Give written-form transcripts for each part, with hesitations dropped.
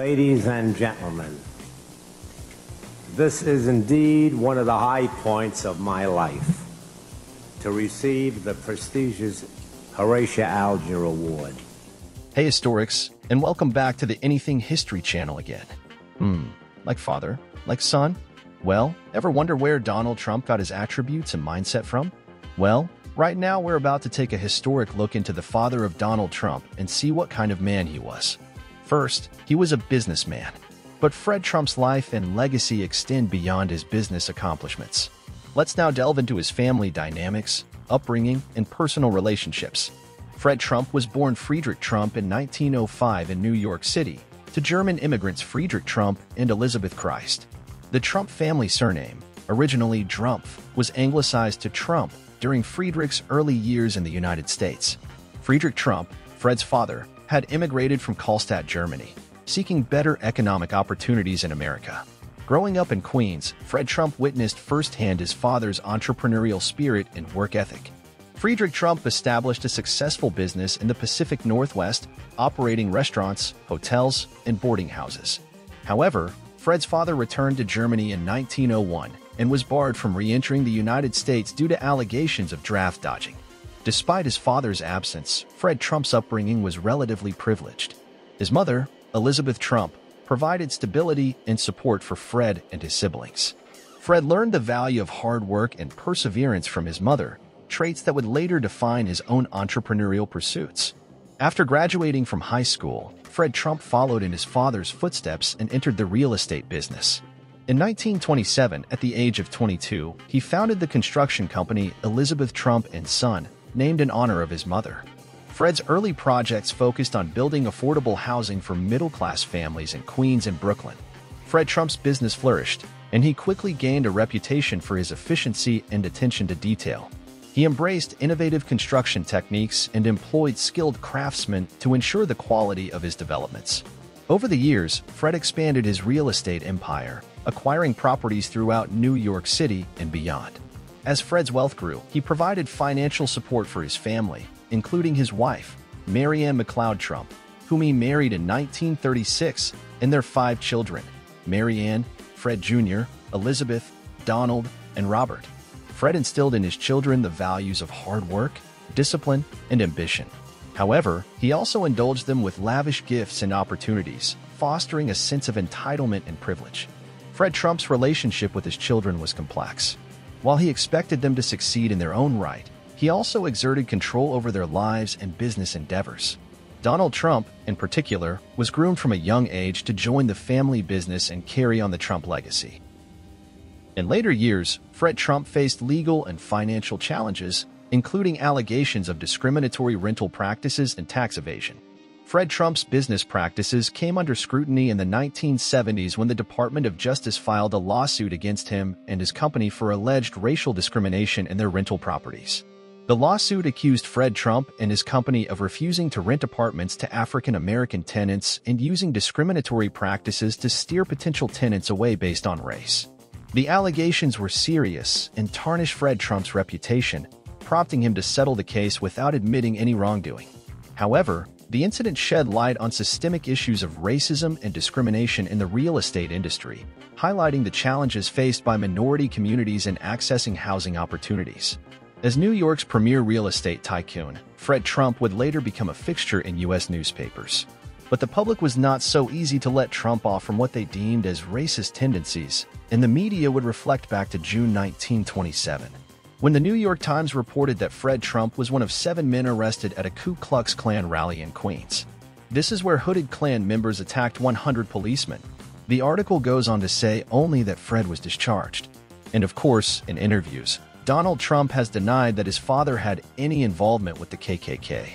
Ladies and gentlemen, this is indeed one of the high points of my life, to receive the prestigious Horatio Alger Award. Hey Historics, and welcome back to the Anything History channel again. Like father, like son? Well, ever wonder where Donald Trump got his attributes and mindset from? Well, right now we're about to take a historic look into the father of Donald Trump and see what kind of man he was. First, he was a businessman. But Fred Trump's life and legacy extend beyond his business accomplishments. Let's now delve into his family dynamics, upbringing, and personal relationships. Fred Trump was born Friedrich Trump in 1905 in New York City to German immigrants Friedrich Trump and Elizabeth Christ. The Trump family surname, originally Drumpf, was anglicized to Trump during Friedrich's early years in the United States. Friedrich Trump, Fred's father, had immigrated from Kallstadt, Germany, seeking better economic opportunities in America. Growing up in Queens, Fred Trump witnessed firsthand his father's entrepreneurial spirit and work ethic. Friedrich Trump established a successful business in the Pacific Northwest, operating restaurants, hotels, and boarding houses. However, Fred's father returned to Germany in 1901 and was barred from re-entering the United States due to allegations of draft dodging. Despite his father's absence, Fred Trump's upbringing was relatively privileged. His mother, Elizabeth Trump, provided stability and support for Fred and his siblings. Fred learned the value of hard work and perseverance from his mother, traits that would later define his own entrepreneurial pursuits. After graduating from high school, Fred Trump followed in his father's footsteps and entered the real estate business. In 1927, at the age of 22, he founded the construction company Elizabeth Trump and Son, named in honor of his mother. Fred's early projects focused on building affordable housing for middle-class families in Queens and Brooklyn. Fred Trump's business flourished, and he quickly gained a reputation for his efficiency and attention to detail. He embraced innovative construction techniques and employed skilled craftsmen to ensure the quality of his developments. Over the years, Fred expanded his real estate empire, acquiring properties throughout New York City and beyond. As Fred's wealth grew, he provided financial support for his family, including his wife, Mary Ann McLeod Trump, whom he married in 1936, and their 5 children, Mary Ann, Fred Jr., Elizabeth, Donald, and Robert. Fred instilled in his children the values of hard work, discipline, and ambition. However, he also indulged them with lavish gifts and opportunities, fostering a sense of entitlement and privilege. Fred Trump's relationship with his children was complex. While he expected them to succeed in their own right, he also exerted control over their lives and business endeavors. Donald Trump, in particular, was groomed from a young age to join the family business and carry on the Trump legacy. In later years, Fred Trump faced legal and financial challenges, including allegations of discriminatory rental practices and tax evasion. Fred Trump's business practices came under scrutiny in the 1970s when the Department of Justice filed a lawsuit against him and his company for alleged racial discrimination in their rental properties. The lawsuit accused Fred Trump and his company of refusing to rent apartments to African American tenants and using discriminatory practices to steer potential tenants away based on race. The allegations were serious and tarnished Fred Trump's reputation, prompting him to settle the case without admitting any wrongdoing. However, the incident shed light on systemic issues of racism and discrimination in the real estate industry, highlighting the challenges faced by minority communities in accessing housing opportunities. As New York's premier real estate tycoon, Fred Trump would later become a fixture in U.S. newspapers. But the public was not so easy to let Trump off from what they deemed as racist tendencies, and the media would reflect back to June 1927. When the New York Times reported that Fred Trump was one of 7 men arrested at a Ku Klux Klan rally in Queens. This is where hooded Klan members attacked 100 policemen. The article goes on to say only that Fred was discharged. And of course, in interviews, Donald Trump has denied that his father had any involvement with the KKK.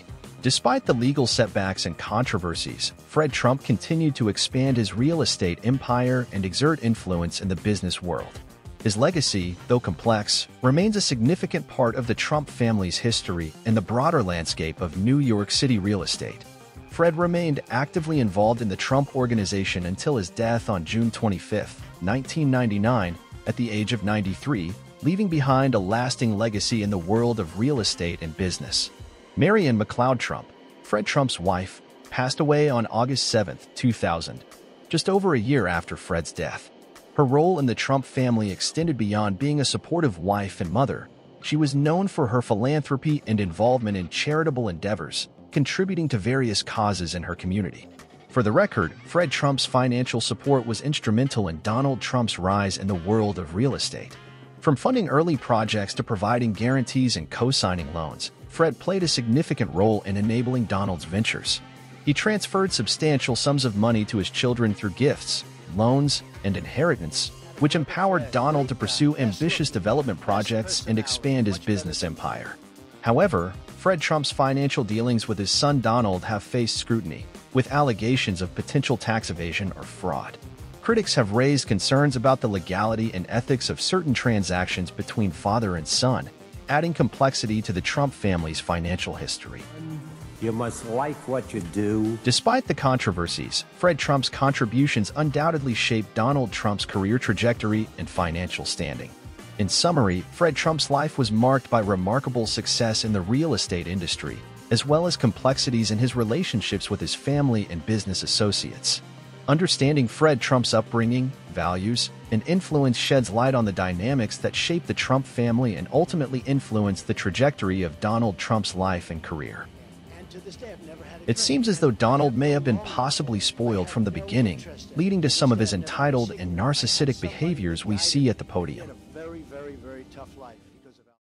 Despite the legal setbacks and controversies, Fred Trump continued to expand his real estate empire and exert influence in the business world. His legacy, though complex, remains a significant part of the Trump family's history and the broader landscape of New York City real estate. Fred remained actively involved in the Trump Organization until his death on June 25, 1999, at the age of 93, leaving behind a lasting legacy in the world of real estate and business. Mary Ann McLeod Trump, Fred Trump's wife, passed away on August 7, 2000. just over a year after Fred's death. Her role in the Trump family extended beyond being a supportive wife and mother. She was known for her philanthropy and involvement in charitable endeavors, contributing to various causes in her community. For the record, Fred Trump's financial support was instrumental in Donald Trump's rise in the world of real estate. From funding early projects to providing guarantees and co-signing loans, Fred played a significant role in enabling Donald's ventures. He transferred substantial sums of money to his children through gifts, loans, and inheritance, which empowered Donald to pursue ambitious development projects and expand his business empire. However, Fred Trump's financial dealings with his son Donald have faced scrutiny, with allegations of potential tax evasion or fraud. Critics have raised concerns about the legality and ethics of certain transactions between father and son, adding complexity to the Trump family's financial history. You must like what you do. Despite the controversies, Fred Trump's contributions undoubtedly shaped Donald Trump's career trajectory and financial standing. In summary, Fred Trump's life was marked by remarkable success in the real estate industry, as well as complexities in his relationships with his family and business associates. Understanding Fred Trump's upbringing, values, and influence sheds light on the dynamics that shaped the Trump family and ultimately influenced the trajectory of Donald Trump's life and career. It seems as though Donald may have been possibly spoiled from the beginning, leading to some of his entitled and narcissistic behaviors we see at the podium. Very, very, very tough life.